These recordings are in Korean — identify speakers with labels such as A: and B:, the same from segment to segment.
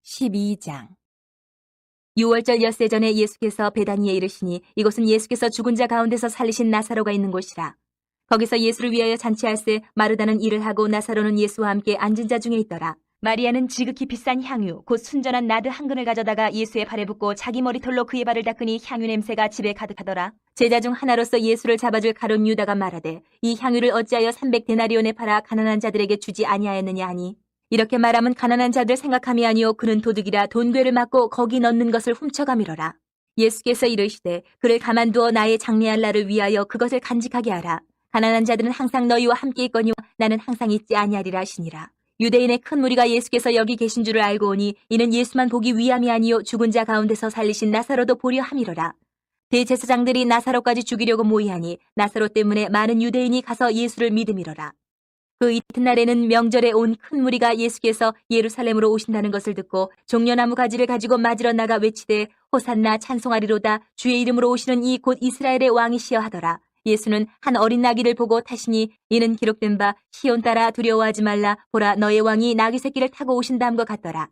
A: 12장. 유월절 엿새 전에 예수께서 베다니에 이르시니 이곳은 예수께서 죽은 자 가운데서 살리신 나사로가 있는 곳이라. 거기서 예수를 위하여 잔치할새 마르다는 일을 하고 나사로는 예수와 함께 앉은 자 중에 있더라. 마리아는 지극히 비싼 향유 곧 순전한 나드 한 근을 가져다가 예수의 발에 붓고 자기 머리털로 그의 발을 닦으니 향유 냄새가 집에 가득하더라. 제자 중 하나로서 예수를 잡아줄 가룟 유다가 말하되 이 향유를 어찌하여 300데나리온에 팔아 가난한 자들에게 주지 아니하였느냐 하니, 이렇게 말하면 가난한 자들 생각함이 아니요 그는 도둑이라 돈괴를 맞고 거기 넣는 것을 훔쳐가미러라. 예수께서 이르시되 그를 가만두어 나의 장래할 날을 위하여 그것을 간직하게 하라. 가난한 자들은 항상 너희와 함께 있거니와 나는 항상 있지 아니하리라 하시니라. 유대인의 큰 무리가 예수께서 여기 계신 줄을 알고 오니 이는 예수만 보기 위함이 아니요 죽은 자 가운데서 살리신 나사로도 보려 함이로라. 대제사장들이 나사로까지 죽이려고 모의하니 나사로 때문에 많은 유대인이 가서 예수를 믿음이로라. 그 이튿날에는 명절에 온 큰 무리가 예수께서 예루살렘으로 오신다는 것을 듣고 종려나무 가지를 가지고 맞으러 나가 외치되 호산나 찬송하리로다 주의 이름으로 오시는 이 곧 이스라엘의 왕이시여 하더라. 예수는 한 어린 나귀를 보고 타시니 이는 기록된 바 시온 따라 두려워하지 말라 보라 너의 왕이 나귀 새끼를 타고 오신다 함과 같더라.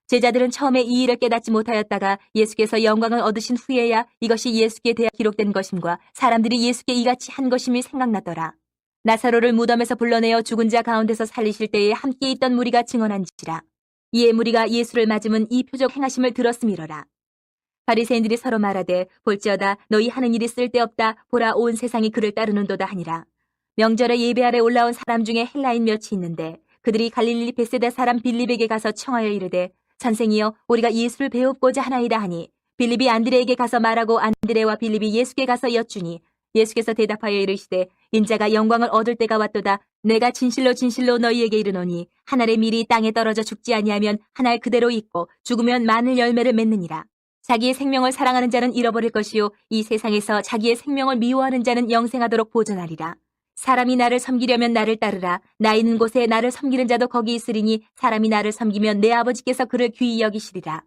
A: 제자들은 처음에 이 일을 깨닫지 못하였다가 예수께서 영광을 얻으신 후에야 이것이 예수께 대하 기록된 것임과 사람들이 예수께 이같이 한 것임이 생각났더라. 나사로를 무덤에서 불러내어 죽은 자 가운데서 살리실 때에 함께 있던 무리가 증언한지라. 이에 무리가 예수를 맞으면 이 표적 행하심을 들었음이로라. 바리새인들이 서로 말하되 볼지어다 너희 하는 일이 쓸데없다 보라 온 세상이 그를 따르는도다 하니라. 명절에 예배하러 올라온 사람 중에 헬라인 몇이 있는데 그들이 갈릴리 베세다 사람 빌립에게 가서 청하여 이르되 선생이여 우리가 예수를 배웁고자 하나이다 하니, 빌립이 안드레에게 가서 말하고 안드레와 빌립이 예수께 가서 여쭈니 예수께서 대답하여 이르시되 인자가 영광을 얻을 때가 왔도다. 내가 진실로 진실로 너희에게 이르노니 한 알의 밀이 땅에 떨어져 죽지 아니하면 한 알 그대로 있고 죽으면 많은 열매를 맺느니라. 자기의 생명을 사랑하는 자는 잃어버릴 것이요 이 세상에서 자기의 생명을 미워하는 자는 영생하도록 보존하리라. 사람이 나를 섬기려면 나를 따르라. 나 있는 곳에 나를 섬기는 자도 거기 있으리니 사람이 나를 섬기면 내 아버지께서 그를 귀히 여기시리라.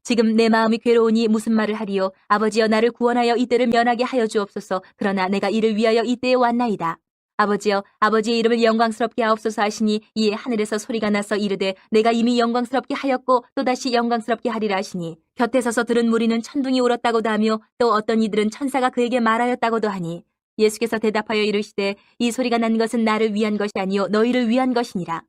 A: 지금 내 마음이 괴로우니 무슨 말을 하리요. 아버지여 나를 구원하여 이때를 면하게 하여 주옵소서. 그러나 내가 이를 위하여 이때에 왔나이다. 아버지여 아버지의 이름을 영광스럽게 하옵소서 하시니 이에 하늘에서 소리가 나서 이르되 내가 이미 영광스럽게 하였고 또다시 영광스럽게 하리라 하시니, 곁에 서서 들은 무리는 천둥이 울었다고도 하며 또 어떤 이들은 천사가 그에게 말하였다고도 하니, 예수께서 대답하여 이르시되 이 소리가 난 것은 나를 위한 것이 아니요 너희를 위한 것이니라.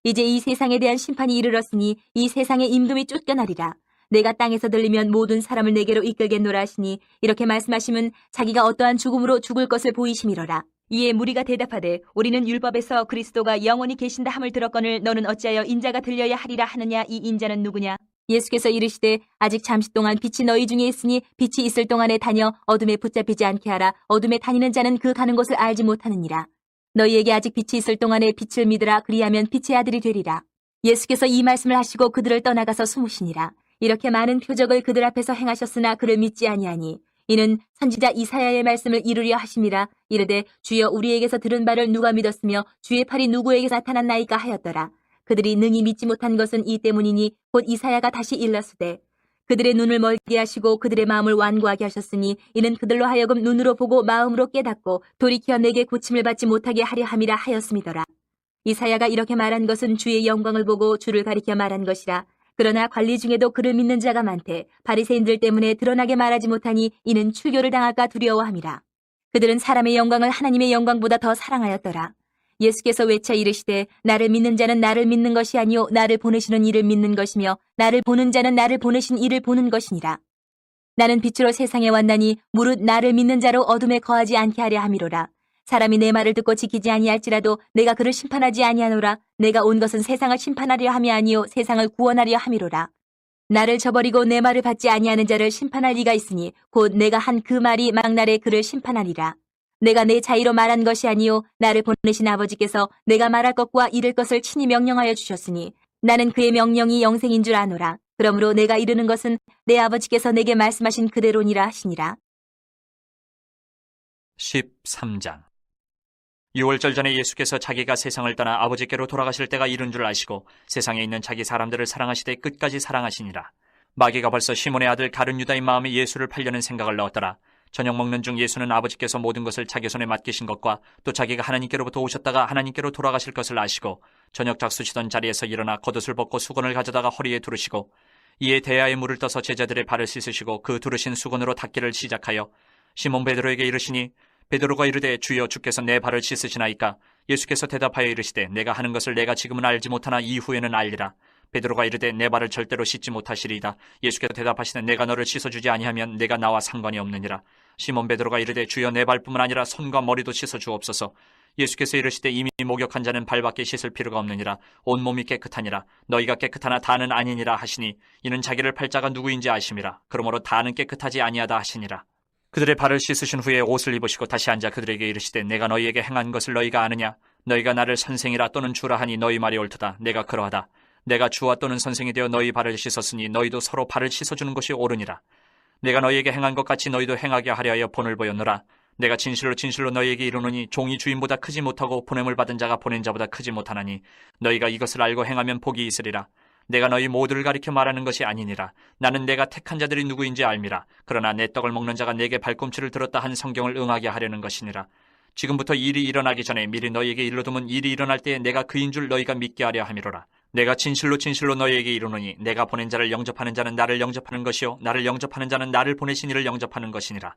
A: 이제 이 세상에 대한 심판이 이르렀으니 이 세상의 임금이 쫓겨나리라. 내가 땅에서 들리면 모든 사람을 내게로 이끌겠노라 하시니, 이렇게 말씀하시면 자기가 어떠한 죽음으로 죽을 것을 보이심이로라. 이에 무리가 대답하되 우리는 율법에서 그리스도가 영원히 계신다 함을 들었거늘 너는 어찌하여 인자가 들려야 하리라 하느냐. 이 인자는 누구냐? 예수께서 이르시되 아직 잠시 동안 빛이 너희 중에 있으니 빛이 있을 동안에 다녀 어둠에 붙잡히지 않게 하라. 어둠에 다니는 자는 그 가는 곳을 알지 못하느니라. 너희에게 아직 빛이 있을 동안에 빛을 믿으라. 그리하면 빛의 아들이 되리라. 예수께서 이 말씀을 하시고 그들을 떠나가서 숨으시니라. 이렇게 많은 표적을 그들 앞에서 행하셨으나 그를 믿지 아니하니, 이는 선지자 이사야의 말씀을 이루려 하심이라. 이르되 주여 우리에게서 들은 바를 누가 믿었으며 주의 팔이 누구에게 나타났나이까 하였더라. 그들이 능히 믿지 못한 것은 이 때문이니 곧 이사야가 다시 일렀으되 그들의 눈을 멀게 하시고 그들의 마음을 완고하게 하셨으니 이는 그들로 하여금 눈으로 보고 마음으로 깨닫고 돌이켜 내게 고침을 받지 못하게 하려 함이라 하였음이더라. 이사야가 이렇게 말한 것은 주의 영광을 보고 주를 가리켜 말한 것이라. 그러나 관리 중에도 그를 믿는 자가 많되 바리새인들 때문에 드러나게 말하지 못하니 이는 출교를 당할까 두려워함이라. 그들은 사람의 영광을 하나님의 영광보다 더 사랑하였더라. 예수께서 외쳐 이르시되 나를 믿는 자는 나를 믿는 것이 아니요 나를 보내시는 이를 믿는 것이며 나를 보는 자는 나를 보내신 이를 보는 것이니라. 나는 빛으로 세상에 왔나니 무릇 나를 믿는 자로 어둠에 거하지 않게 하려 함이로라. 사람이 내 말을 듣고 지키지 아니할지라도 내가 그를 심판하지 아니하노라. 내가 온 것은 세상을 심판하려 함이 아니요 세상을 구원하려 함이로라. 나를 저버리고 내 말을 받지 아니하는 자를 심판할 리가 있으니 곧 내가 한 그 말이 막날에 그를 심판하리라. 내가 내 자의로 말한 것이 아니요 나를 보내신 아버지께서 내가 말할 것과 이를 것을 친히 명령하여 주셨으니 나는 그의 명령이 영생인 줄 아노라. 그러므로 내가 이르는 것은 내 아버지께서 내게 말씀하신 그대로니라 하시니라.
B: 13장. 유월절 전에 예수께서 자기가 세상을 떠나 아버지께로 돌아가실 때가 이른 줄 아시고 세상에 있는 자기 사람들을 사랑하시되 끝까지 사랑하시니라. 마귀가 벌써 시몬의 아들 가룟 유다의 마음에 예수를 팔려는 생각을 넣었더라. 저녁 먹는 중 예수는 아버지께서 모든 것을 자기 손에 맡기신 것과 또 자기가 하나님께로부터 오셨다가 하나님께로 돌아가실 것을 아시고 저녁 작수시던 자리에서 일어나 겉옷을 벗고 수건을 가져다가 허리에 두르시고 이에 대야에 물을 떠서 제자들의 발을 씻으시고 그 두르신 수건으로 닦기를 시작하여 시몬 베드로에게 이르시니 베드로가 이르되 주여 주께서 내 발을 씻으시나이까? 예수께서 대답하여 이르시되 내가 하는 것을 내가 지금은 알지 못하나 이후에는 알리라. 베드로가 이르되 내 발을 절대로 씻지 못하시리이다. 예수께서 대답하시되 내가 너를 씻어주지 아니하면 내가 나와 상관이 없느니라. 시몬 베드로가 이르되 주여 내 발뿐만 아니라 손과 머리도 씻어주옵소서. 예수께서 이르시되 이미 목욕한 자는 발밖에 씻을 필요가 없느니라. 온몸이 깨끗하니라. 너희가 깨끗하나 다는 아니니라 하시니 이는 자기를 팔 자가 누구인지 아심이라. 그러므로 다는 깨끗하지 아니하다 하시니라. 그들의 발을 씻으신 후에 옷을 입으시고 다시 앉아 그들에게 이르시되 내가 너희에게 행한 것을 너희가 아느냐? 너희가 나를 선생이라 또는 주라 하니 너희 말이 옳도다. 내가 그러하다. 내가 주와 또는 선생이 되어 너희 발을 씻었으니 너희도 서로 발을 씻어주는 것이 옳으니라. 내가 너희에게 행한 것 같이 너희도 행하게 하려 하여 본을 보였노라. 내가 진실로 진실로 너희에게 이르노니 종이 주인보다 크지 못하고 보냄을 받은 자가 보낸 자보다 크지 못하나니 너희가 이것을 알고 행하면 복이 있으리라. 내가 너희 모두를 가리켜 말하는 것이 아니니라. 나는 내가 택한 자들이 누구인지 알미라. 그러나 내 떡을 먹는 자가 내게 발꿈치를 들었다 한 성경을 응하게 하려는 것이니라. 지금부터 일이 일어나기 전에 미리 너희에게 일러두면 일이 일어날 때에 내가 그인 줄 너희가 믿게 하려 함이로라. 내가 진실로 진실로 너희에게 이르노니 내가 보낸 자를 영접하는 자는 나를 영접하는 것이요 나를 영접하는 자는 나를 보내신 이를 영접하는 것이니라.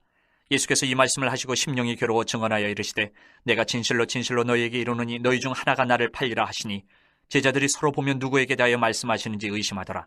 B: 예수께서 이 말씀을 하시고 심령이 괴로워 증언하여 이르시되 내가 진실로 진실로 너희에게 이르노니 너희 중 하나가 나를 팔리라 하시니 제자들이 서로 보면 누구에게 대하여 말씀하시는지 의심하더라.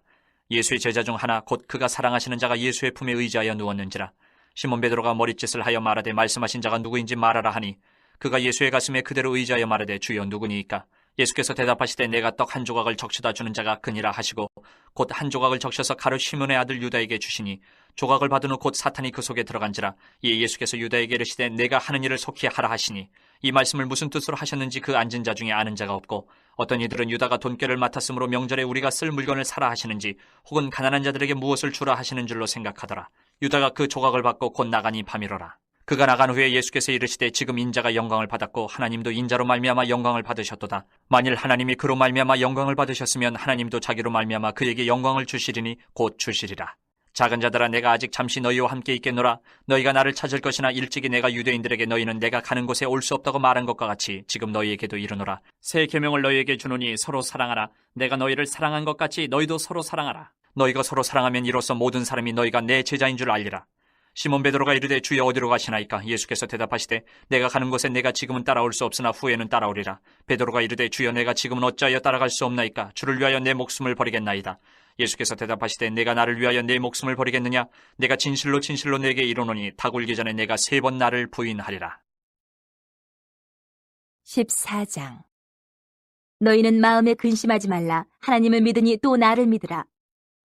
B: 예수의 제자 중 하나 곧 그가 사랑하시는 자가 예수의 품에 의지하여 누웠는지라. 시몬 베드로가 머리짓을 하여 말하되 말씀하신 자가 누구인지 말하라 하니 그가 예수의 가슴에 그대로 의지하여 말하되 주여 누구니이까? 예수께서 대답하시되 내가 떡 한 조각을 적셔다 주는 자가 그니라 하시고 곧 한 조각을 적셔서 가룟 시몬의 아들 유다에게 주시니 조각을 받은 후 곧 사탄이 그 속에 들어간지라. 이에 예수께서 유다에게 이르시되 내가 하는 일을 속히 하라 하시니 이 말씀을 무슨 뜻으로 하셨는지 그 앉은 자 중에 아는 자가 없고 어떤 이들은 유다가 돈꾀를 맡았으므로 명절에 우리가 쓸 물건을 사라 하시는지 혹은 가난한 자들에게 무엇을 주라 하시는 줄로 생각하더라. 유다가 그 조각을 받고 곧 나가니 밤이로라. 그가 나간 후에 예수께서 이르시되 지금 인자가 영광을 받았고 하나님도 인자로 말미암아 영광을 받으셨도다. 만일 하나님이 그로 말미암아 영광을 받으셨으면 하나님도 자기로 말미암아 그에게 영광을 주시리니 곧 주시리라. 작은 자들아 내가 아직 잠시 너희와 함께 있겠노라. 너희가 나를 찾을 것이나 일찍이 내가 유대인들에게 너희는 내가 가는 곳에 올 수 없다고 말한 것과 같이 지금 너희에게도 이르노라. 새 계명을 너희에게 주노니 서로 사랑하라. 내가 너희를 사랑한 것 같이 너희도 서로 사랑하라. 너희가 서로 사랑하면 이로써 모든 사람이 너희가 내 제자인 줄 알리라. 시몬 베드로가 이르되 주여 어디로 가시나이까? 예수께서 대답하시되 내가 가는 곳에 내가 지금은 따라올 수 없으나 후에는 따라오리라. 베드로가 이르되 주여 내가 지금은 어찌하여 따라갈 수 없나이까? 주를 위하여 내 목숨을 버리겠나이다. 예수께서 대답하시되 내가 나를 위하여 내 목숨을 버리겠느냐? 내가 진실로 진실로 내게 이르노니 닭 울기 전에 내가 3번 나를 부인하리라.
A: 14장. 너희는 마음에 근심하지 말라. 하나님을 믿으니 또 나를 믿으라.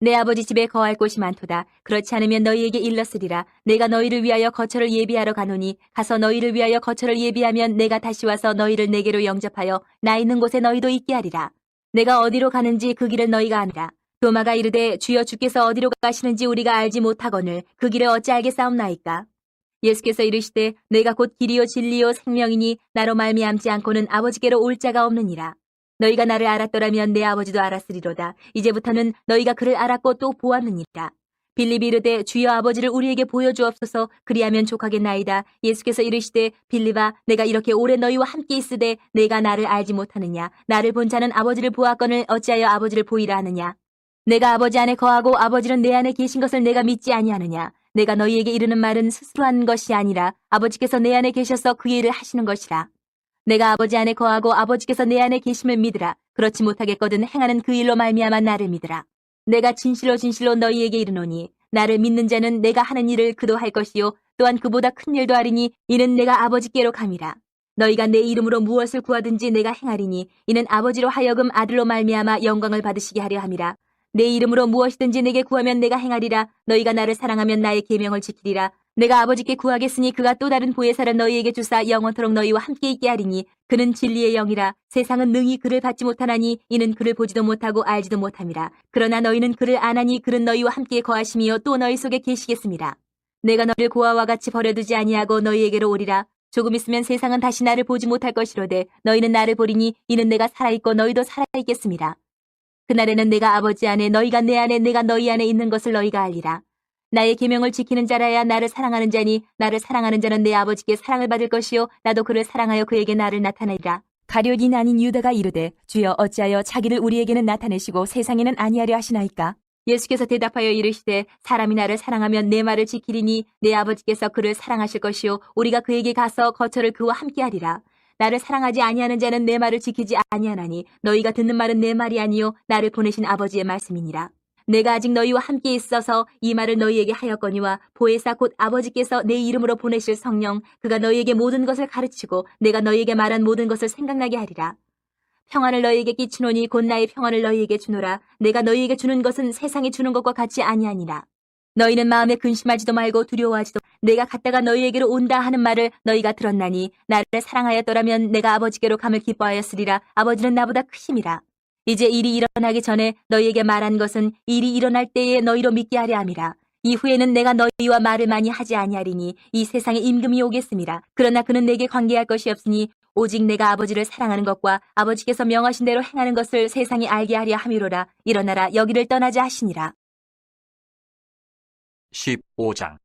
A: 내 아버지 집에 거할 곳이 많도다. 그렇지 않으면 너희에게 일렀으리라. 내가 너희를 위하여 거처를 예비하러 가노니 가서 너희를 위하여 거처를 예비하면 내가 다시 와서 너희를 내게로 영접하여 나 있는 곳에 너희도 있게 하리라. 내가 어디로 가는지 그 길을 너희가 아느라. 도마가 이르되 주여 주께서 어디로 가시는지 우리가 알지 못하거늘 그 길을 어찌 알겠사옵나이까? 예수께서 이르시되 내가 곧 길이요 진리요 생명이니 나로 말미암지 않고는 아버지께로 올 자가 없느니라. 너희가 나를 알았더라면 내 아버지도 알았으리로다. 이제부터는 너희가 그를 알았고 또 보았느니라. 빌립이 이르되 주여 아버지를 우리에게 보여주옵소서. 그리하면 족하겠나이다. 예수께서 이르시되 빌립아 내가 이렇게 오래 너희와 함께 있으되 내가 나를 알지 못하느냐? 나를 본 자는 아버지를 보았거늘 어찌하여 아버지를 보이라 하느냐? 내가 아버지 안에 거하고 아버지는 내 안에 계신 것을 내가 믿지 아니하느냐? 내가 너희에게 이르는 말은 스스로 한 것이 아니라 아버지께서 내 안에 계셔서 그 일을 하시는 것이라. 내가 아버지 안에 거하고 아버지께서 내 안에 계심을 믿으라. 그렇지 못하겠거든 행하는 그 일로 말미암아 나를 믿으라. 내가 진실로 진실로 너희에게 이르노니 나를 믿는 자는 내가 하는 일을 그도 할 것이요 또한 그보다 큰 일도 하리니 이는 내가 아버지께로 감이라. 너희가 내 이름으로 무엇을 구하든지 내가 행하리니 이는 아버지로 하여금 아들로 말미암아 영광을 받으시게 하려 함이라. 내 이름으로 무엇이든지 내게 구하면 내가 행하리라. 너희가 나를 사랑하면 나의 계명을 지키리라. 내가 아버지께 구하겠으니 그가 또 다른 보혜사를 너희에게 주사 영원토록 너희와 함께 있게 하리니 그는 진리의 영이라. 세상은 능히 그를 받지 못하나니 이는 그를 보지도 못하고 알지도 못함이라. 그러나 너희는 그를 아나니 그는 너희와 함께 거하심이요 또 너희 속에 계시겠습니다. 내가 너희를 고아와 같이 버려두지 아니하고 너희에게로 오리라. 조금 있으면 세상은 다시 나를 보지 못할 것이로되 너희는 나를 보리니 이는 내가 살아있고 너희도 살아있겠습니다. 그날에는 내가 아버지 안에 너희가 내 안에 내가 너희 안에 있는 것을 너희가 알리라. 나의 계명을 지키는 자라야 나를 사랑하는 자니 나를 사랑하는 자는 내 아버지께 사랑을 받을 것이요 나도 그를 사랑하여 그에게 나를 나타내리라. 가룟이 아닌 유다가 이르되 주여 어찌하여 자기를 우리에게는 나타내시고 세상에는 아니하려 하시나이까? 예수께서 대답하여 이르시되 사람이 나를 사랑하면 내 말을 지키리니 내 아버지께서 그를 사랑하실 것이요 우리가 그에게 가서 거처를 그와 함께하리라. 나를 사랑하지 아니하는 자는 내 말을 지키지 아니하나니 너희가 듣는 말은 내 말이 아니요 나를 보내신 아버지의 말씀이니라. 내가 아직 너희와 함께 있어서 이 말을 너희에게 하였거니와 보혜사 곧 아버지께서 내 이름으로 보내실 성령 그가 너희에게 모든 것을 가르치고 내가 너희에게 말한 모든 것을 생각나게 하리라. 평안을 너희에게 끼치노니 곧 나의 평안을 너희에게 주노라. 내가 너희에게 주는 것은 세상이 주는 것과 같지 아니하니라. 너희는 마음에 근심하지도 말고 두려워하지도 내가 갔다가 너희에게로 온다 하는 말을 너희가 들었나니 나를 사랑하였더라면 내가 아버지께로 감을 기뻐하였으리라. 아버지는 나보다 크심이라. 이제 일이 일어나기 전에 너희에게 말한 것은 일이 일어날 때에 너희로 믿게 하려 함이라. 이후에는 내가 너희와 말을 많이 하지 아니하리니 이 세상에 임금이 오겠음이라. 그러나 그는 내게 관계할 것이 없으니 오직 내가 아버지를 사랑하는 것과 아버지께서 명하신 대로 행하는 것을 세상이 알게 하려 함이로라. 일어나라 여기를 떠나자 하시니라.
B: 15장.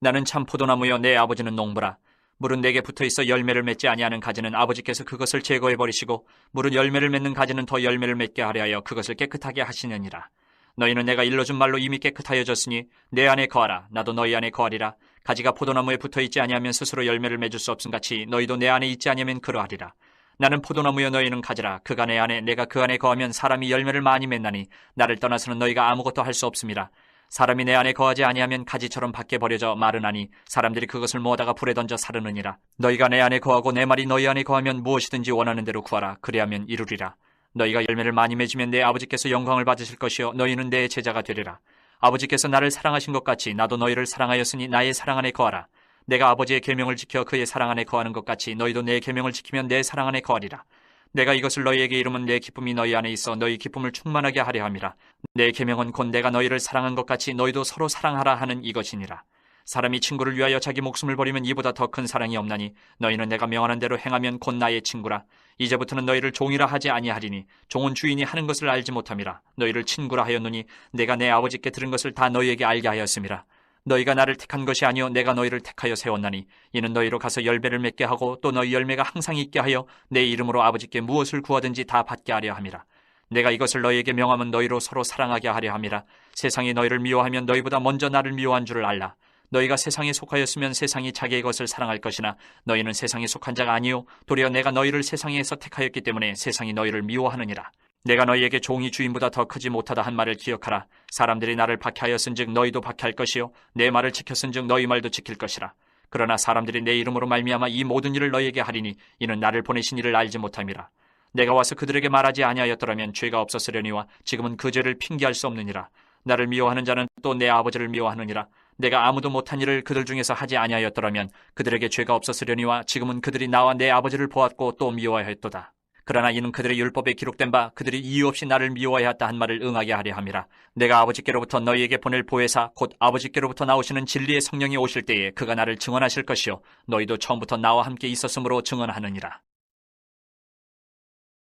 B: 나는 참 포도나무여 내 아버지는 농부라. 물은 내게 붙어있어 열매를 맺지 아니하는 가지는 아버지께서 그것을 제거해버리시고 물은 열매를 맺는 가지는 더 열매를 맺게 하려 하여 그것을 깨끗하게 하시느니라. 너희는 내가 일러준 말로 이미 깨끗하여졌으니 내 안에 거하라. 나도 너희 안에 거하리라. 가지가 포도나무에 붙어있지 아니하면 스스로 열매를 맺을 수 없음같이 너희도 내 안에 있지 아니하면 그러하리라. 나는 포도나무여 너희는 가지라. 그가 내 안에 내가 그 안에 거하면 사람이 열매를 많이 맺나니 나를 떠나서는 너희가 아무것도 할 수 없음이라. 사람이 내 안에 거하지 아니하면 가지처럼 밖에 버려져 마르나니 사람들이 그것을 모아다가 불에 던져 사르느니라. 너희가 내 안에 거하고 내 말이 너희 안에 거하면 무엇이든지 원하는 대로 구하라. 그리하면 이루리라. 너희가 열매를 많이 맺으면 내 아버지께서 영광을 받으실 것이요 너희는 내 제자가 되리라. 아버지께서 나를 사랑하신 것 같이 나도 너희를 사랑하였으니 나의 사랑 안에 거하라. 내가 아버지의 계명을 지켜 그의 사랑 안에 거하는 것 같이 너희도 내 계명을 지키면 내 사랑 안에 거하리라. 내가 이것을 너희에게 이르면 내 기쁨이 너희 안에 있어 너희 기쁨을 충만하게 하려 함이라. 내 계명은 곧 내가 너희를 사랑한 것 같이 너희도 서로 사랑하라 하는 이것이니라. 사람이 친구를 위하여 자기 목숨을 버리면 이보다 더 큰 사랑이 없나니 너희는 내가 명하는 대로 행하면 곧 나의 친구라. 이제부터는 너희를 종이라 하지 아니하리니 종은 주인이 하는 것을 알지 못함이라. 너희를 친구라 하였노니 내가 내 아버지께 들은 것을 다 너희에게 알게 하였음이라. 너희가 나를 택한 것이 아니요 내가 너희를 택하여 세웠나니 이는 너희로 가서 열매를 맺게 하고 또 너희 열매가 항상 있게 하여 내 이름으로 아버지께 무엇을 구하든지 다 받게 하려 함이라. 내가 이것을 너희에게 명하면 너희로 서로 사랑하게 하려 함이라. 세상이 너희를 미워하면 너희보다 먼저 나를 미워한 줄을 알라. 너희가 세상에 속하였으면 세상이 자기의 것을 사랑할 것이나 너희는 세상에 속한 자가 아니요 도리어 내가 너희를 세상에서 택하였기 때문에 세상이 너희를 미워하느니라. 내가 너희에게 종이 주인보다 더 크지 못하다 한 말을 기억하라. 사람들이 나를 박해하였은즉 너희도 박해할 것이요 내 말을 지켰은즉 너희 말도 지킬 것이라. 그러나 사람들이 내 이름으로 말미암아 이 모든 일을 너희에게 하리니 이는 나를 보내신 이를 알지 못함이라. 내가 와서 그들에게 말하지 아니하였더라면 죄가 없었으려니와 지금은 그 죄를 핑계할 수 없느니라. 나를 미워하는 자는 또 내 아버지를 미워하느니라. 내가 아무도 못한 일을 그들 중에서 하지 아니하였더라면 그들에게 죄가 없었으려니와 지금은 그들이 나와 내 아버지를 보았고 또 미워하였도다. 그러나 이는 그들의 율법에 기록된 바 그들이 이유 없이 나를 미워하였다 한 말을 응하게 하려 함이라. 내가 아버지께로부터 너희에게 보낼 보혜사 곧 아버지께로부터 나오시는 진리의 성령이 오실 때에 그가 나를 증언하실 것이요 너희도 처음부터 나와 함께 있었으므로 증언하느니라.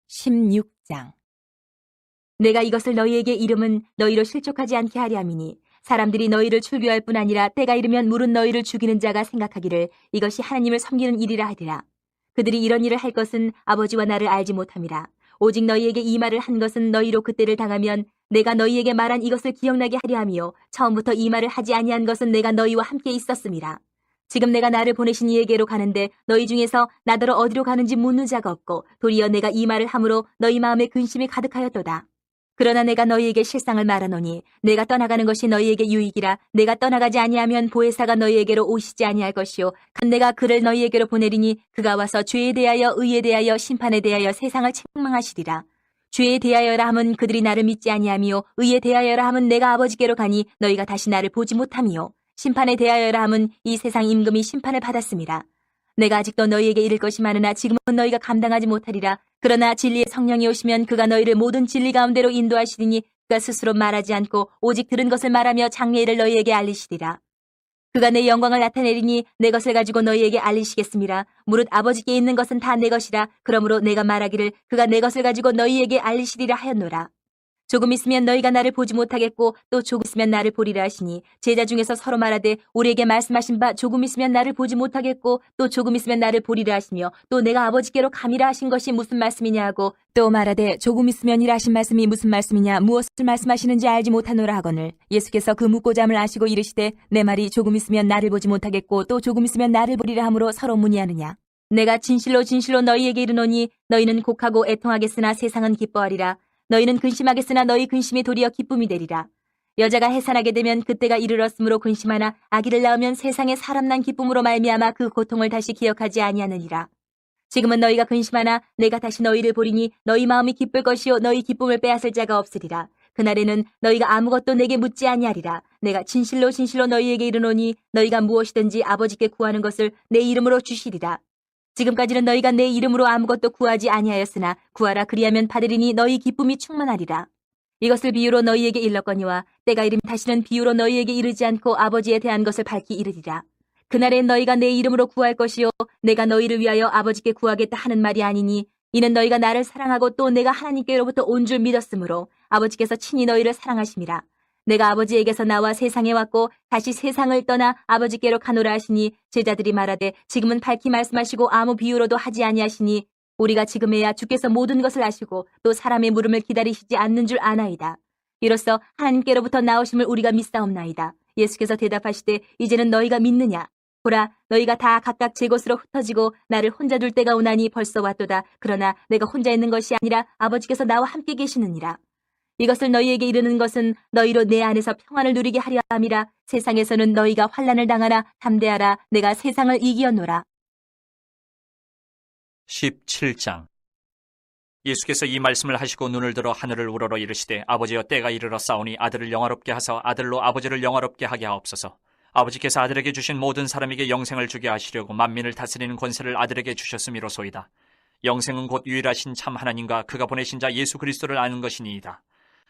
A: 16장. 내가 이것을 너희에게 이름은 너희로 실족하지 않게 하려 함이니 사람들이 너희를 출교할 뿐 아니라 때가 이르면 물은 너희를 죽이는 자가 생각하기를 이것이 하나님을 섬기는 일이라 하리라. 그들이 이런 일을 할 것은 아버지와 나를 알지 못함이라. 오직 너희에게 이 말을 한 것은 너희로 그때를 당하면 내가 너희에게 말한 이것을 기억나게 하려 함이요 처음부터 이 말을 하지 아니한 것은 내가 너희와 함께 있었음이라. 지금 내가 나를 보내신 이에게로 가는데 너희 중에서 나더러 어디로 가는지 묻는 자가 없고 도리어 내가 이 말을 함으로 너희 마음에 근심이 가득하였도다. 그러나 내가 너희에게 실상을 말하노니 내가 떠나가는 것이 너희에게 유익이라. 내가 떠나가지 아니하면 보혜사가 너희에게로 오시지 아니할 것이요 내가 그를 너희에게로 보내리니 그가 와서 죄에 대하여 의에 대하여 심판에 대하여 세상을 책망하시리라. 죄에 대하여라 함은 그들이 나를 믿지 아니하미요 의에 대하여라 함은 내가 아버지께로 가니 너희가 다시 나를 보지 못함이요 심판에 대하여라 함은 이 세상 임금이 심판을 받았음이라. 내가 아직도 너희에게 이를 것이 많으나 지금은 너희가 감당하지 못하리라. 그러나 진리의 성령이 오시면 그가 너희를 모든 진리 가운데로 인도하시리니 그가 스스로 말하지 않고 오직 들은 것을 말하며 장래일을 너희에게 알리시리라. 그가 내 영광을 나타내리니 내 것을 가지고 너희에게 알리시겠습니다. 무릇 아버지께 있는 것은 다 내 것이라. 그러므로 내가 말하기를 그가 내 것을 가지고 너희에게 알리시리라 하였노라. 조금 있으면 너희가 나를 보지 못하겠고 또 조금 있으면 나를 보리라 하시니 제자 중에서 서로 말하되 우리에게 말씀하신 바 조금 있으면 나를 보지 못하겠고 또 조금 있으면 나를 보리라 하시며 또 내가 아버지께로 감이라 하신 것이 무슨 말씀이냐 하고 또 말하되 조금 있으면이라 하신 말씀이 무슨 말씀이냐 무엇을 말씀하시는지 알지 못하노라 하거늘 예수께서 그 묻고자 함을 아시고 이르시되 내 말이 조금 있으면 나를 보지 못하겠고 또 조금 있으면 나를 보리라 함으로 서로 문의하느냐 내가 진실로 진실로 너희에게 이르노니 너희는 곡하고 애통하겠으나 세상은 기뻐하리라 너희는 근심하겠으나 너희 근심이 도리어 기쁨이 되리라. 여자가 해산하게 되면 그때가 이르렀으므로 근심하나 아기를 낳으면 세상에 사람 난 기쁨으로 말미암아 그 고통을 다시 기억하지 아니하느니라. 지금은 너희가 근심하나 내가 다시 너희를 보리니 너희 마음이 기쁠 것이요 너희 기쁨을 빼앗을 자가 없으리라. 그날에는 너희가 아무것도 내게 묻지 아니하리라. 내가 진실로 진실로 너희에게 이르노니 너희가 무엇이든지 아버지께 구하는 것을 내 이름으로 주시리라. 지금까지는 너희가 내 이름으로 아무것도 구하지 아니하였으나 구하라 그리하면 받으리니 너희 기쁨이 충만하리라. 이것을 비유로 너희에게 일렀거니와 때가 이르면 다시는 비유로 너희에게 이르지 않고 아버지에 대한 것을 밝히 이르리라. 그날에 너희가 내 이름으로 구할 것이요 내가 너희를 위하여 아버지께 구하겠다 하는 말이 아니니 이는 너희가 나를 사랑하고 또 내가 하나님께로부터 온 줄 믿었으므로 아버지께서 친히 너희를 사랑하심이라. 내가 아버지에게서 나와 세상에 왔고 다시 세상을 떠나 아버지께로 가노라 하시니 제자들이 말하되 지금은 밝히 말씀하시고 아무 비유로도 하지 아니하시니 우리가 지금에야 주께서 모든 것을 아시고 또 사람의 물음을 기다리시지 않는 줄 아나이다. 이로써 하나님께로부터 나오심을 우리가 믿사옵나이다. 예수께서 대답하시되 이제는 너희가 믿느냐? 보라 너희가 다 각각 제 곳으로 흩어지고 나를 혼자 둘 때가 오나니 벌써 왔도다. 그러나 내가 혼자 있는 것이 아니라 아버지께서 나와 함께 계시느니라. 이것을 너희에게 이르는 것은 너희로 내 안에서 평안을 누리게 하려 함이라. 세상에서는 너희가 환난을 당하나 담대하라. 내가 세상을 이기었노라.
B: 17장 예수께서 이 말씀을 하시고 눈을 들어 하늘을 우러러 이르시되 아버지여 때가 이르러 싸우니 아들을 영화롭게 하사 아들로 아버지를 영화롭게 하게 하옵소서. 아버지께서 아들에게 주신 모든 사람에게 영생을 주게 하시려고 만민을 다스리는 권세를 아들에게 주셨음이로소이다. 영생은 곧 유일하신 참 하나님과 그가 보내신 자 예수 그리스도를 아는 것이니이다.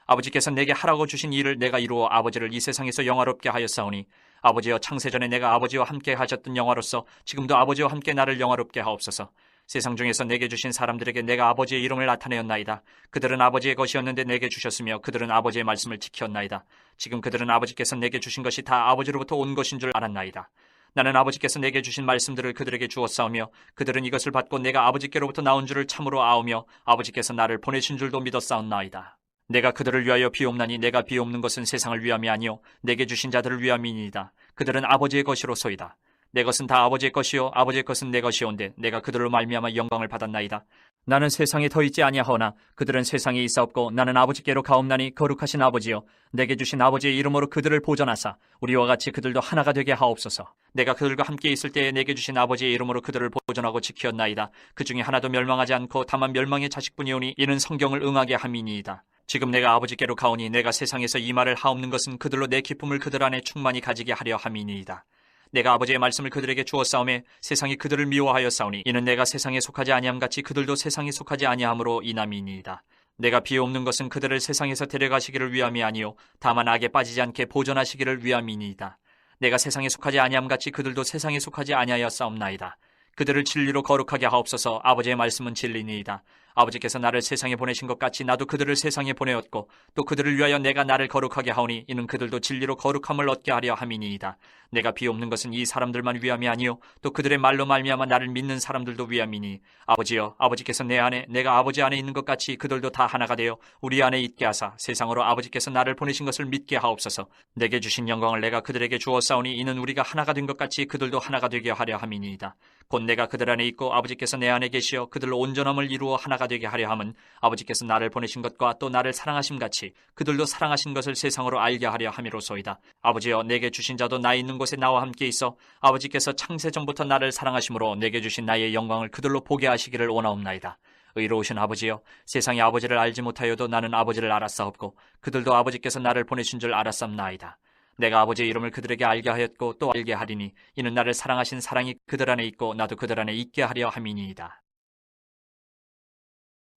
B: 아버지께서 내게 하라고 주신 일을 내가 이루어 아버지를 이 세상에서 영화롭게 하였사오니 아버지여 창세전에 내가 아버지와 함께 하셨던 영화로서 지금도 아버지와 함께 나를 영화롭게 하옵소서. 세상 중에서 내게 주신 사람들에게 내가 아버지의 이름을 나타내었나이다. 그들은 아버지의 것이었는데 내게 주셨으며 그들은 아버지의 말씀을 지켰나이다. 지금 그들은 아버지께서 내게 주신 것이 다 아버지로부터 온 것인 줄 알았나이다. 나는 아버지께서 내게 주신 말씀들을 그들에게 주었사오며 그들은 이것을 받고 내가 아버지께로부터 나온 줄을 참으로 아오며 아버지께서 나를 보내신 줄도 믿었사옵나이다. 내가 그들을 위하여 비옵나니 내가 비옵는 것은 세상을 위함이 아니요 내게 주신 자들을 위함이니이다. 그들은 아버지의 것이로소이다. 내 것은 다 아버지의 것이요 아버지의 것은 내 것이온데 내가 그들로 말미암아 영광을 받았나이다. 나는 세상에 더 있지 아니하오나 그들은 세상에 있사옵고 나는 아버지께로 가옵나니 거룩하신 아버지여 내게 주신 아버지의 이름으로 그들을 보존하사 우리와 같이 그들도 하나가 되게 하옵소서. 내가 그들과 함께 있을 때에 내게 주신 아버지의 이름으로 그들을 보존하고 지키었나이다. 그 중에 하나도 멸망하지 않고 다만 멸망의 자식뿐이오니 이는 성경을 응하게 함이니이다. 지금 내가 아버지께로 가오니 내가 세상에서 이 말을 하옵는 것은 그들로 내 기쁨을 그들 안에 충만히 가지게 하려 함이니이다. 내가 아버지의 말씀을 그들에게 주었사오매 세상이 그들을 미워하였사오니 이는 내가 세상에 속하지 아니함 같이 그들도 세상에 속하지 아니함으로 인함이니이다. 내가 비옵는 것은 그들을 세상에서 데려가시기를 위함이 아니요 다만 악에 빠지지 않게 보존하시기를 위함이니이다. 내가 세상에 속하지 아니함 같이 그들도 세상에 속하지 아니하였사옵나이다. 그들을 진리로 거룩하게 하옵소서. 아버지의 말씀은 진리니이다. 아버지께서 나를 세상에 보내신 것 같이 나도 그들을 세상에 보내었고 또 그들을 위하여 내가 나를 거룩하게 하오니 이는 그들도 진리로 거룩함을 얻게 하려 함이니이다. 내가 비옵는 것은 이 사람들만 위함이 아니요 또 그들의 말로 말미암아 나를 믿는 사람들도 위함이니 아버지여 아버지께서 내 안에 내가 아버지 안에 있는 것 같이 그들도 다 하나가 되어 우리 안에 있게 하사 세상으로 아버지께서 나를 보내신 것을 믿게 하옵소서. 내게 주신 영광을 내가 그들에게 주었사오니 이는 우리가 하나가 된 것 같이 그들도 하나가 되게 하려 함이니이다. 곧 내가 그들 안에 있고 아버지께서 내 안에 계시어 그들로 온전함을 이루어 하나가 되게 하려 함은 아버지께서 나를 보내신 것과 또 나를 사랑하심 같이 그들도 사랑하신 것을 세상으로 알게 하려 함이로소이다. 아버지여 내게 주신 자도 나 있는 곳에 나와 함께 있어 아버지께서 창세전부터 나를 사랑하심으로 내게 주신 나의 영광을 그들로 보게 하시기를 원하옵나이다. 의로우신 아버지여 세상이 아버지를 알지 못하여도 나는 아버지를 알았사옵고 그들도 아버지께서 나를 보내신 줄 알았사옵나이다. 내가 아버지의 이름을 그들에게 알게 하였고 또 알게 하리니 이는 나를 사랑하신 사랑이 그들 안에 있고 나도 그들 안에 있게 하려 함이니이다.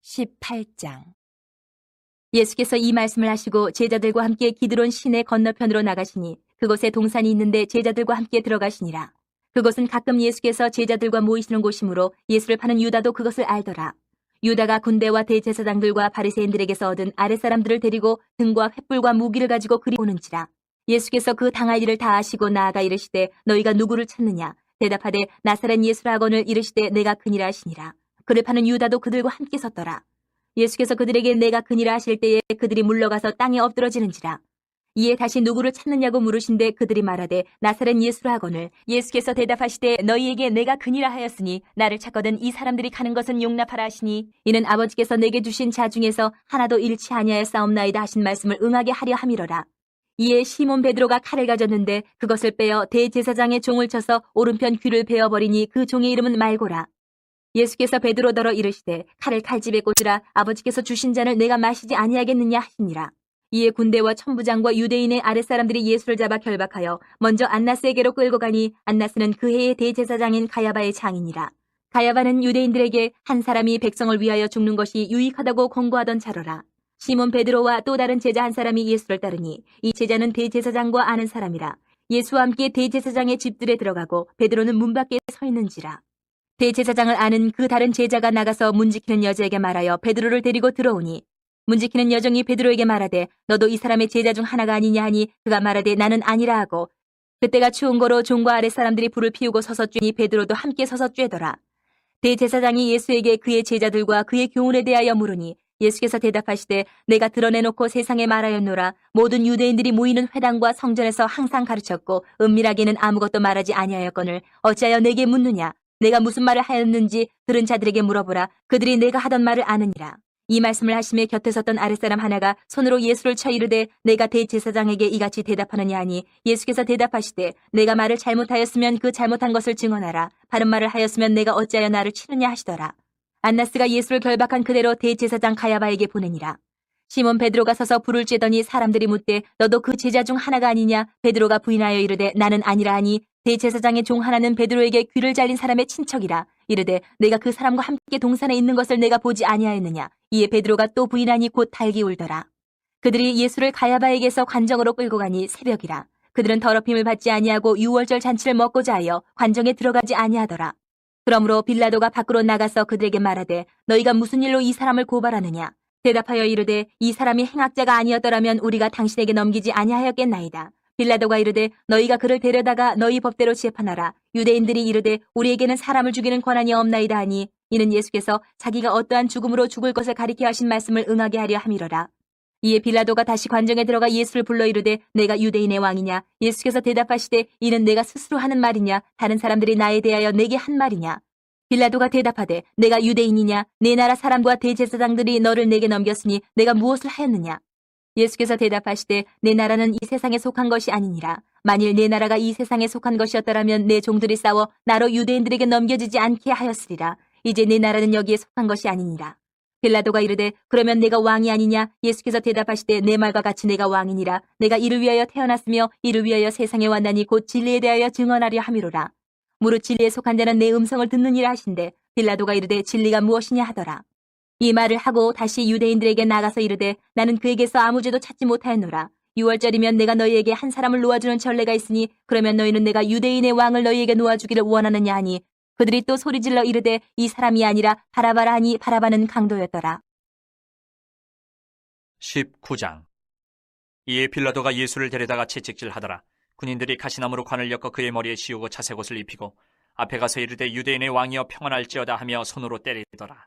A: 18장 예수께서 이 말씀을 하시고 제자들과 함께 기드론 시내 건너편으로 나가시니 그곳에 동산이 있는데 제자들과 함께 들어가시니라. 그곳은 가끔 예수께서 제자들과 모이시는 곳이므로 예수를 파는 유다도 그것을 알더라. 유다가 군대와 대제사장들과 바리새인들에게서 얻은 아랫사람들을 데리고 등과 횃불과 무기를 가지고 그리 오는지라. 예수께서 그 당할 일을 다 아시고 나아가 이르시되 너희가 누구를 찾느냐? 대답하되 나사렛 예수라 하거늘 이르시되 내가 그니라 하시니라. 그를 파는 유다도 그들과 함께 섰더라. 예수께서 그들에게 내가 그니라 하실 때에 그들이 물러가서 땅에 엎드러지는지라. 이에 다시 누구를 찾느냐고 물으신데 그들이 말하되 나사렛 예수라 하거늘 예수께서 대답하시되 너희에게 내가 그니라 하였으니 나를 찾거든 이 사람들이 가는 것은 용납하라 하시니 이는 아버지께서 내게 주신 자 중에서 하나도 잃지 아니하였사옵나이다 하신 말씀을 응하게 하려 함이로라. 이에 시몬 베드로가 칼을 가졌는데 그것을 빼어 대제사장의 종을 쳐서 오른편 귀를 베어버리니 그 종의 이름은 말고라. 예수께서 베드로더러 이르시되 칼을 칼집에 꽂으라. 아버지께서 주신 잔을 내가 마시지 아니하겠느냐 하시니라. 이에 군대와 천부장과 유대인의 아랫사람들이 예수를 잡아 결박하여 먼저 안나스에게로 끌고 가니 안나스는 그 해의 대제사장인 가야바의 장인이라. 가야바는 유대인들에게 한 사람이 백성을 위하여 죽는 것이 유익하다고 권고하던 자로라. 시몬 베드로와 또 다른 제자 한 사람이 예수를 따르니 이 제자는 대제사장과 아는 사람이라. 예수와 함께 대제사장의 집들에 들어가고 베드로는 문 밖에 서 있는지라. 대제사장을 아는 그 다른 제자가 나가서 문지키는 여자에게 말하여 베드로를 데리고 들어오니 문지키는 여종이 베드로에게 말하되 너도 이 사람의 제자 중 하나가 아니냐 하니 그가 말하되 나는 아니라 하고 그때가 추운 거로 종과 아랫사람들이 불을 피우고 서서 쬐니 베드로도 함께 서서 쬐더라. 대제사장이 예수에게 그의 제자들과 그의 교훈에 대하여 물으니 예수께서 대답하시되 내가 드러내놓고 세상에 말하였노라. 모든 유대인들이 모이는 회당과 성전에서 항상 가르쳤고 은밀하게는 아무것도 말하지 아니하였거늘 어찌하여 내게 묻느냐. 내가 무슨 말을 하였는지 들은 자들에게 물어보라. 그들이 내가 하던 말을 아느니라. 이 말씀을 하심에 곁에 섰던 아랫사람 하나가 손으로 예수를 쳐 이르되 내가 대제사장에게 이같이 대답하느냐 하니 예수께서 대답하시되 내가 말을 잘못하였으면 그 잘못한 것을 증언하라. 바른 말을 하였으면 내가 어찌하여 나를 치느냐 하시더라. 안나스가 예수를 결박한 그대로 대제사장 가야바에게 보내니라. 시몬 베드로가 서서 불을 쬐더니 사람들이 묻되 너도 그 제자 중 하나가 아니냐? 베드로가 부인하여 이르되 나는 아니라 하니 대제사장의 종 하나는 베드로에게 귀를 잘린 사람의 친척이라. 이르되 내가 그 사람과 함께 동산에 있는 것을 내가 보지 아니하였느냐? 이에 베드로가 또 부인하니 곧 달기 울더라. 그들이 예수를 가야바에게서 관정으로 끌고 가니 새벽이라. 그들은 더럽힘을 받지 아니하고 유월절 잔치를 먹고자 하여 관정에 들어가지 아니하더라. 그러므로 빌라도가 밖으로 나가서 그들에게 말하되 너희가 무슨 일로 이 사람을 고발하느냐? 대답하여 이르되 이 사람이 행악자가 아니었더라면 우리가 당신에게 넘기지 아니하였겠나이다. 빌라도가 이르되 너희가 그를 데려다가 너희 법대로 재판하라. 유대인들이 이르되 우리에게는 사람을 죽이는 권한이 없나이다 하니 이는 예수께서 자기가 어떠한 죽음으로 죽을 것을 가리켜 하신 말씀을 응하게 하려 함이로라. 이에 빌라도가 다시 관정에 들어가 예수를 불러 이르되 내가 유대인의 왕이냐? 예수께서 대답하시되 이는 내가 스스로 하는 말이냐? 다른 사람들이 나에 대하여 내게 한 말이냐? 빌라도가 대답하되 내가 유대인이냐? 내 나라 사람과 대제사장들이 너를 내게 넘겼으니 내가 무엇을 하였느냐? 예수께서 대답하시되 내 나라는 이 세상에 속한 것이 아니니라. 만일 내 나라가 이 세상에 속한 것이었더라면 내 종들이 싸워 나로 유대인들에게 넘겨지지 않게 하였으리라. 이제 내 나라는 여기에 속한 것이 아니니라. 빌라도가 이르되 그러면 내가 왕이 아니냐? 예수께서 대답하시되 내 말과 같이 내가 왕이니라. 내가 이를 위하여 태어났으며 이를 위하여 세상에 왔나니 곧 진리에 대하여 증언하려 함이로라. 무릇 진리에 속한 자는 내 음성을 듣느니라 하신대 빌라도가 이르되 진리가 무엇이냐 하더라. 이 말을 하고 다시 유대인들에게 나가서 이르되 나는 그에게서 아무 죄도 찾지 못하였노라. 6월절이면 내가 너희에게 한 사람을 놓아주는 전례가 있으니 그러면 너희는 내가 유대인의 왕을 너희에게 놓아주기를 원하느냐 하니 그들이 또 소리질러 이르되 이 사람이 아니라 바라바라 하니 바라바는 강도였더라.
B: 19장. 이에 빌라도가 예수를 데려다가 채찍질하더라. 군인들이 가시나무로 관을 엮어 그의 머리에 씌우고 자색옷을 입히고 앞에 가서 이르되 유대인의 왕이여 평안할지어다 하며 손으로 때리더라.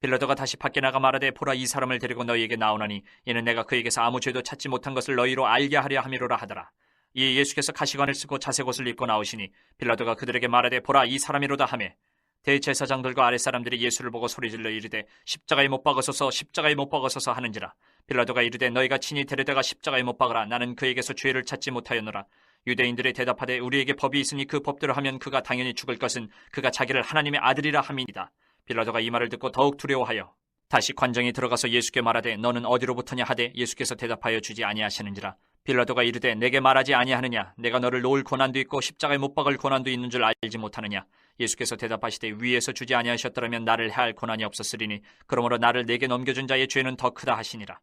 B: 빌라도가 다시 밖에 나가 말하되 보라 이 사람을 데리고 너희에게 나오나니 이는 내가 그에게서 아무 죄도 찾지 못한 것을 너희로 알게 하려 함이로라 하더라. 이에 예수께서 가시관을 쓰고 자색옷을 입고 나오시니 빌라도가 그들에게 말하되 보라 이 사람이로다 하매 대제사장들과 아랫사람들이 예수를 보고 소리질러 이르되 십자가에 못 박으소서 십자가에 못 박으소서 하는지라. 빌라도가 이르되 너희가 친히 데려다가 십자가에 못 박으라. 나는 그에게서 죄를 찾지 못하였노라. 유대인들이 대답하되 우리에게 법이 있으니 그 법대로 하면 그가 당연히 죽을 것은 그가 자기를 하나님의 아들이라 함이니이다. 빌라도가 이 말을 듣고 더욱 두려워하여 다시 관정에 들어가서 예수께 말하되 너는 어디로부터냐 하되 예수께서 대답하여 주지 아니하시는지라. 빌라도가 이르되 내게 말하지 아니하느냐? 내가 너를 놓을 고난도 있고 십자가에 못 박을 고난도 있는 줄 알지 못하느냐? 예수께서 대답하시되 위에서 주지 아니하셨더라면 나를 해할 고난이 없었으리니 그러므로 나를 내게 넘겨준 자의 죄는 더 크다 하시니라.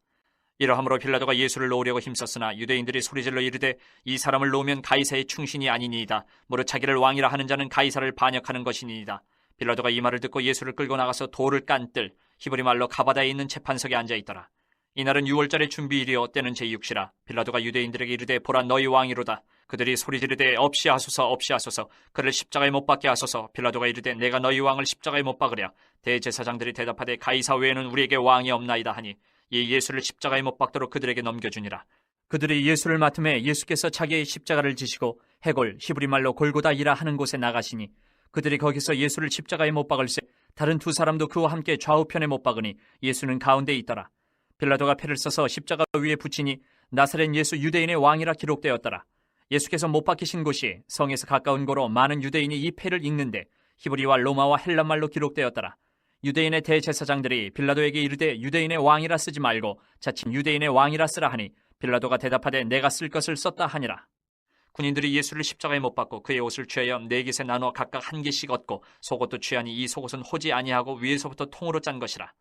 B: 이러함으로 빌라도가 예수를 놓으려고 힘썼으나 유대인들이 소리질러 이르되 이 사람을 놓으면 가이사의 충신이 아니니이다. 무릇 자기를 왕이라 하는 자는 가이사를 반역하는 것이니이다. 빌라도가 이 말을 듣고 예수를 끌고 나가서 돌을 깐뜰 히브리 말로 가바다에 있는 재판석에 앉아 있더라. 이날은 유월절의 준비일이요 때는 제6시라. 빌라도가 유대인들에게 이르되 보라 너희 왕이로다. 그들이 소리 지르되 없이 하소서 없이 하소서 그를 십자가에 못 박게 하소서. 빌라도가 이르되 내가 너희 왕을 십자가에 못 박으랴. 대제사장들이 대답하되 가이사 외에는 우리에게 왕이 없나이다 하니 이 예수를 십자가에 못 박도록 그들에게 넘겨주니라. 그들이 예수를 맡음에 예수께서 자기의 십자가를 지시고 해골 히브리 말로 골고다이라 하는 곳에 나가시니 그들이 거기서 예수를 십자가에 못 박을새 다른 두 사람도 그와 함께 좌우편에 못 박으니 예수는 가운데 있더라. 빌라도가 패를 써서 십자가 위에 붙이니 나사렛 예수 유대인의 왕이라 기록되었더라. 예수께서 못 박히신 곳이 성에서 가까운 고로 많은 유대인이 이 패를 읽는데 히브리와 로마와 헬란말로 기록되었더라. 유대인의 대제사장들이 빌라도에게 이르되 유대인의 왕이라 쓰지 말고 자칭 유대인의 왕이라 쓰라 하니 빌라도가 대답하되 내가 쓸 것을 썼다 하니라. 군인들이 예수를 십자가에 못 박고 그의 옷을 취하여 네 깃에 나누어 각각 한 개씩 얻고 속옷도 취하니 이 속옷은 호지 아니하고 위에서부터 통으로 짠 것이라.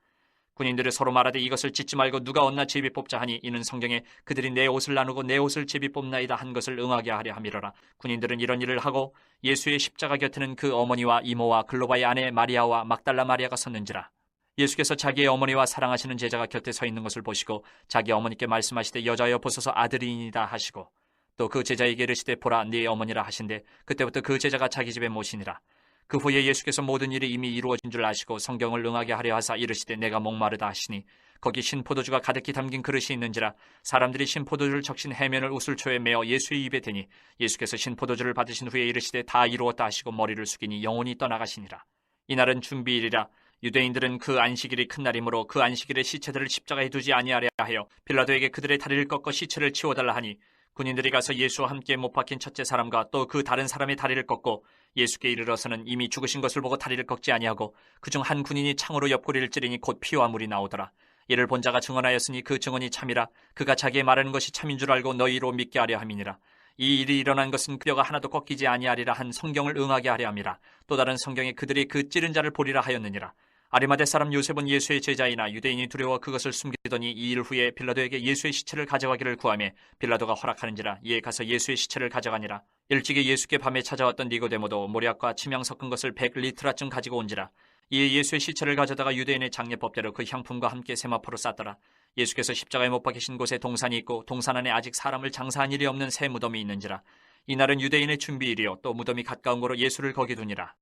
B: 군인들이 서로 말하되 이것을 찢지 말고 누가 얻나 제비 뽑자 하니 이는 성경에 그들이 내 옷을 나누고 내 옷을 제비 뽑나이다 한 것을 응하게 하려 함이로라. 군인들은 이런 일을 하고 예수의 십자가 곁에는 그 어머니와 이모와 글로바의 아내 마리아와 막달라 마리아가 섰는지라. 예수께서 자기의 어머니와 사랑하시는 제자가 곁에 서 있는 것을 보시고 자기 어머니께 말씀하시되 여자여 보소서 아들이니이다 하시고 또 그 제자에게 이르시되 보라 네 어머니라 하신대 그때부터 그 제자가 자기 집에 모시니라. 그 후에 예수께서 모든 일이 이미 이루어진 줄 아시고 성경을 응하게 하려 하사 이르시되 내가 목마르다 하시니 거기 신포도주가 가득히 담긴 그릇이 있는지라. 사람들이 신포도주를 적신 해면을 우슬초에 메어 예수의 입에 대니 예수께서 신포도주를 받으신 후에 이르시되 다 이루었다 하시고 머리를 숙이니 영혼이 떠나가시니라. 이날은 준비일이라. 유대인들은 그 안식일이 큰 날이므로 그 안식일에 시체들을 십자가에 두지 아니하려 하여 빌라도에게 그들의 다리를 꺾어 시체를 치워달라 하니 군인들이 가서 예수와 함께 못 박힌 첫째 사람과 또 그 다른 사람의 다리를 꺾고 예수께 이르러서는 이미 죽으신 것을 보고 다리를 꺾지 아니하고 그중 한 군인이 창으로 옆구리를 찌르니 곧 피와 물이 나오더라. 이를 본 자가 증언하였으니 그 증언이 참이라. 그가 자기의 말하는 것이 참인 줄 알고 너희로 믿게 하려 함이니라. 이 일이 일어난 것은 뼈가 하나도 꺾이지 아니하리라 한 성경을 응하게 하려 함이라. 또 다른 성경에 그들이 그 찌른 자를 보리라 하였느니라. 아리마대 사람 요셉은 예수의 제자이나 유대인이 두려워 그것을 숨기더니 2일 후에 빌라도에게 예수의 시체를 가져가기를 구하매 빌라도가 허락하는지라. 이에 가서 예수의 시체를 가져가니라. 일찍이 예수께 밤에 찾아왔던 니고데모도 모략과 침향 섞은 것을 100리트라쯤 가지고 온지라. 이에 예수의 시체를 가져다가 유대인의 장례법대로 그 향품과 함께 세마포로 쌌더라. 예수께서 십자가에 못 박히신 곳에 동산이 있고 동산 안에 아직 사람을 장사한 일이 없는 새 무덤이 있는지라. 이날은 유대인의 준비일이요 또 무덤이 가까운 거로 예수를 거기 두니라.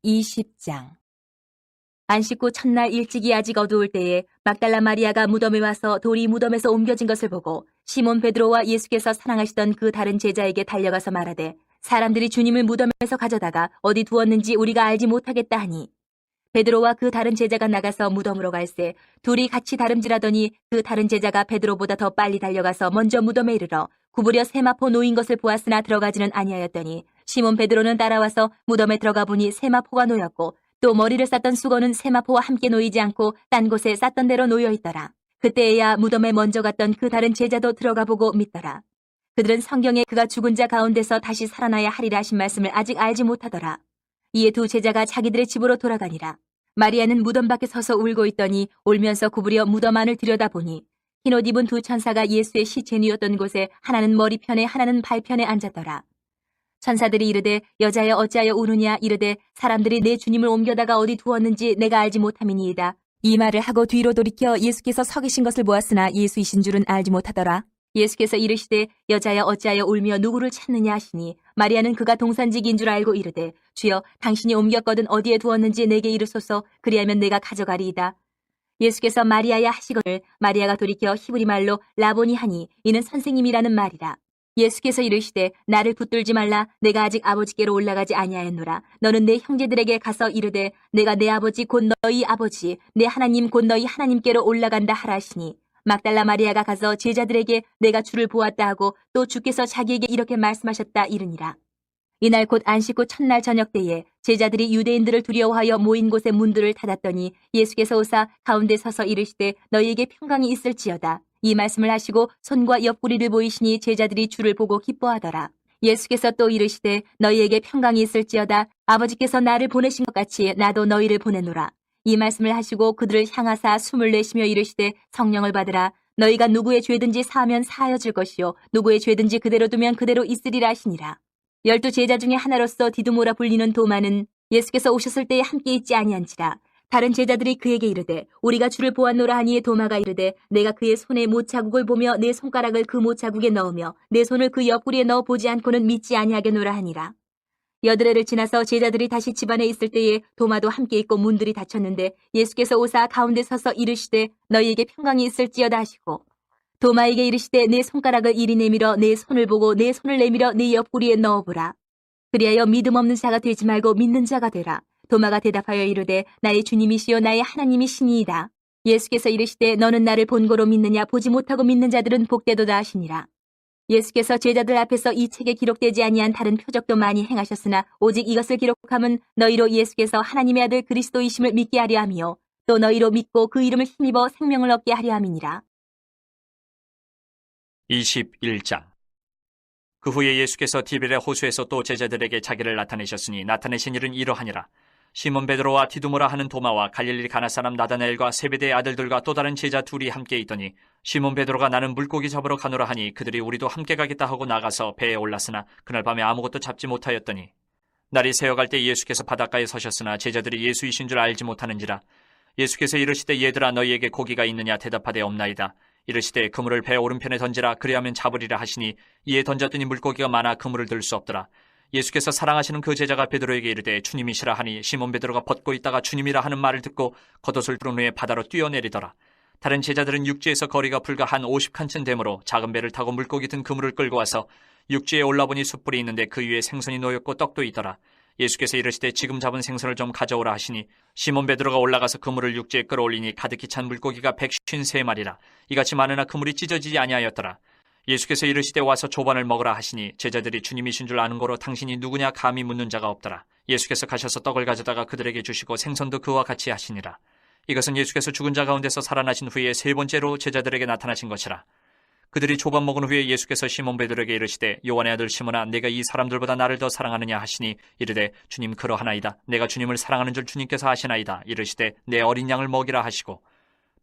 A: 20장. 안식 후 첫날 일찍이 아직 어두울 때에 막달라 마리아가 무덤에 와서 돌이 무덤에서 옮겨진 것을 보고 시몬 베드로와 예수께서 사랑하시던 그 다른 제자에게 달려가서 말하되 사람들이 주님을 무덤에서 가져다가 어디 두었는지 우리가 알지 못하겠다 하니 베드로와 그 다른 제자가 나가서 무덤으로 갈새 둘이 같이 다름질하더니 그 다른 제자가 베드로보다 더 빨리 달려가서 먼저 무덤에 이르러 구부려 세마포 놓인 것을 보았으나 들어가지는 아니하였더니 시몬 베드로는 따라와서 무덤에 들어가 보니 세마포가 놓였고 또 머리를 쌌던 수건은 세마포와 함께 놓이지 않고 딴 곳에 쌌던 대로 놓여 있더라. 그때에야 무덤에 먼저 갔던 그 다른 제자도 들어가 보고 믿더라. 그들은 성경에 그가 죽은 자 가운데서 다시 살아나야 하리라 하신 말씀을 아직 알지 못하더라. 이에 두 제자가 자기들의 집으로 돌아가니라. 마리아는 무덤 밖에 서서 울고 있더니 울면서 구부려 무덤 안을 들여다보니 흰옷 입은 두 천사가 예수의 시체 누웠던 곳에 하나는 머리편에 하나는 발편에 앉았더라. 천사들이 이르되 여자여 어찌하여 우느냐 이르되 사람들이 내 주님을 옮겨다가 어디 두었는지 내가 알지 못함이니이다. 이 말을 하고 뒤로 돌이켜 예수께서 서 계신 것을 보았으나 예수이신 줄은 알지 못하더라. 예수께서 이르시되 여자여 어찌하여 울며 누구를 찾느냐 하시니 마리아는 그가 동산직인 줄 알고 이르되 주여 당신이 옮겼거든 어디에 두었는지 내게 이르소서 그리하면 내가 가져가리이다. 예수께서 마리아야 하시거늘 마리아가 돌이켜 히브리 말로 라보니 하니 이는 선생님이라는 말이라. 예수께서 이르시되 나를 붙들지 말라. 내가 아직 아버지께로 올라가지 아니하였노라. 너는 내 형제들에게 가서 이르되 내가 내 아버지 곧 너희 아버지 내 하나님 곧 너희 하나님께로 올라간다 하라 하시니 막달라 마리아가 가서 제자들에게 내가 주를 보았다 하고 또 주께서 자기에게 이렇게 말씀하셨다 이르니라. 이날 곧 안식 후 첫날 저녁 때에 제자들이 유대인들을 두려워하여 모인 곳의 문들을 닫았더니 예수께서 오사 가운데 서서 이르시되 너희에게 평강이 있을지어다. 이 말씀을 하시고 손과 옆구리를 보이시니 제자들이 주를 보고 기뻐하더라. 예수께서 또 이르시되 너희에게 평강이 있을지어다. 아버지께서 나를 보내신 것 같이 나도 너희를 보내노라. 이 말씀을 하시고 그들을 향하사 숨을 내쉬며 이르시되 성령을 받으라. 너희가 누구의 죄든지 사하면 사하여질 것이요 누구의 죄든지 그대로 두면 그대로 있으리라 하시니라. 12 제자 중에 하나로서 디두모라 불리는 도마는 예수께서 오셨을 때에 함께 있지 아니한지라. 다른 제자들이 그에게 이르되 우리가 주를 보았노라 하니에 도마가 이르되 내가 그의 손에 못자국을 보며 내 손가락을 그 못자국에 넣으며 내 손을 그 옆구리에 넣어 보지 않고는 믿지 아니하겠노라 하니라. 여드레를 지나서 제자들이 다시 집안에 있을 때에 도마도 함께 있고 문들이 닫혔는데 예수께서 오사 가운데 서서 이르시되 너희에게 평강이 있을지어다 하시고 도마에게 이르시되 내 손가락을 이리 내밀어 내 손을 보고 내 손을 내밀어 내 옆구리에 넣어보라. 그리하여 믿음 없는 자가 되지 말고 믿는 자가 되라. 도마가 대답하여 이르되 나의 주님이시요 나의 하나님이시니이다. 예수께서 이르시되 너는 나를 본고로 믿느냐 보지 못하고 믿는 자들은 복되도다 하시니라. 예수께서 제자들 앞에서 이 책에 기록되지 아니한 다른 표적도 많이 행하셨으나 오직 이것을 기록함은 너희로 예수께서 하나님의 아들 그리스도이심을 믿게 하려 함이요 또 너희로 믿고 그 이름을 힘입어 생명을 얻게 하려 함이니라.
B: 21장. 그 후에 예수께서 디베레 호수에서 또 제자들에게 자기를 나타내셨으니 나타내신 일은 이러하니라. 시몬 베드로와 디두모라 하는 도마와 갈릴리 가나 사람 나다나엘과 세베대의 아들들과 또 다른 제자 둘이 함께 있더니 시몬 베드로가 나는 물고기 잡으러 가노라 하니 그들이 우리도 함께 가겠다 하고 나가서 배에 올랐으나 그날 밤에 아무것도 잡지 못하였더니 날이 새어갈 때 예수께서 바닷가에 서셨으나 제자들이 예수이신 줄 알지 못하는지라. 예수께서 이르시되 얘들아 너희에게 고기가 있느냐 대답하되 없나이다. 이르시되 그물을 배 오른편에 던지라 그리하면 잡으리라 하시니 이에 던졌더니 물고기가 많아 그물을 들 수 없더라. 예수께서 사랑하시는 그 제자가 베드로에게 이르되 주님이시라 하니 시몬 베드로가 벗고 있다가 주님이라 하는 말을 듣고 겉옷을 두른 후에 바다로 뛰어내리더라. 다른 제자들은 육지에서 거리가 불과 한 50칸쯤 되므로 작은 배를 타고 물고기 든 그물을 끌고 와서 육지에 올라보니 숯불이 있는데 그 위에 생선이 놓였고 떡도 있더라. 예수께서 이르시되 지금 잡은 생선을 좀 가져오라 하시니 시몬 베드로가 올라가서 그물을 육지에 끌어올리니 가득히 찬 물고기가 153마리라. 이같이 많으나 그물이 찢어지지 아니하였더라. 예수께서 이르시되 와서 조반을 먹으라 하시니 제자들이 주님이신 줄 아는 거로 당신이 누구냐 감히 묻는 자가 없더라. 예수께서 가셔서 떡을 가져다가 그들에게 주시고 생선도 그와 같이 하시니라. 이것은 예수께서 죽은 자 가운데서 살아나신 후에 세 번째로 제자들에게 나타나신 것이라. 그들이 조반 먹은 후에 예수께서 시몬 베드로에게 이르시되 요한의 아들 시몬아 내가 이 사람들보다 나를 더 사랑하느냐 하시니 이르되 주님 그러하나이다. 내가 주님을 사랑하는 줄 주님께서 아시나이다. 이르시되 내 어린 양을 먹이라 하시고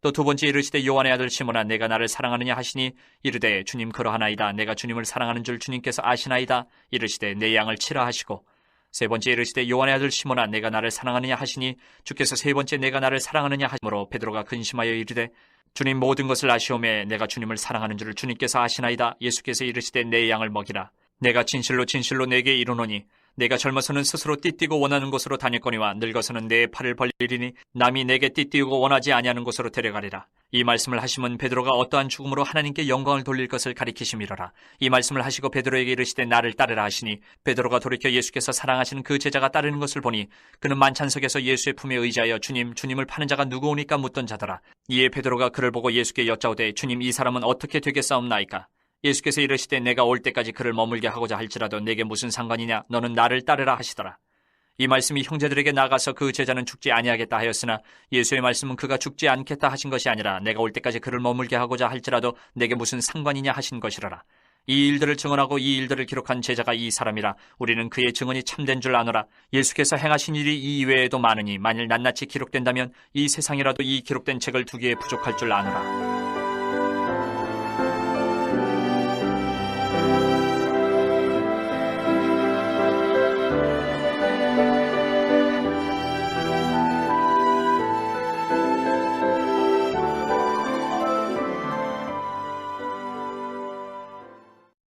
B: 또 두 번째 이르시되 요한의 아들 시몬아 내가 나를 사랑하느냐 하시니 이르되 주님 그러하나이다. 내가 주님을 사랑하는 줄 주님께서 아시나이다. 이르시되 내 양을 치라 하시고 세 번째 이르시되 요한의 아들 시몬아 내가 나를 사랑하느냐 하시니 주께서 세 번째 내가 나를 사랑하느냐 하시므로 베드로가 근심하여 이르되 주님 모든 것을 아시오매 내가 주님을 사랑하는 줄을 주님께서 아시나이다. 예수께서 이르시되 내 양을 먹이라. 내가 진실로 진실로 내게 이르노니 내가 젊어서는 스스로 띠띠고 원하는 곳으로 다녔거니와 늙어서는 내 팔을 벌리리니 남이 내게 띠띠고 원하지 아니하는 곳으로 데려가리라. 이 말씀을 하시면 베드로가 어떠한 죽음으로 하나님께 영광을 돌릴 것을 가리키심이로라. 이 말씀을 하시고 베드로에게 이르시되 나를 따르라 하시니 베드로가 돌이켜 예수께서 사랑하시는 그 제자가 따르는 것을 보니 그는 만찬석에서 예수의 품에 의지하여 주님을 파는 자가 누구오니까 묻던 자더라. 이에 베드로가 그를 보고 예수께 여짜오되 주님 이 사람은 어떻게 되겠사옵나이까? 예수께서 이르시되 내가 올 때까지 그를 머물게 하고자 할지라도 내게 무슨 상관이냐 너는 나를 따르라 하시더라. 이 말씀이 형제들에게 나가서 그 제자는 죽지 아니하겠다 하였으나 예수의 말씀은 그가 죽지 않겠다 하신 것이 아니라 내가 올 때까지 그를 머물게 하고자 할지라도 내게 무슨 상관이냐 하신 것이라라. 이 일들을 증언하고 이 일들을 기록한 제자가 이 사람이라. 우리는 그의 증언이 참된 줄 아노라. 예수께서 행하신 일이 이 이외에도 많으니 만일 낱낱이 기록된다면 이 세상이라도 이 기록된 책을 두기에 부족할 줄 아노라.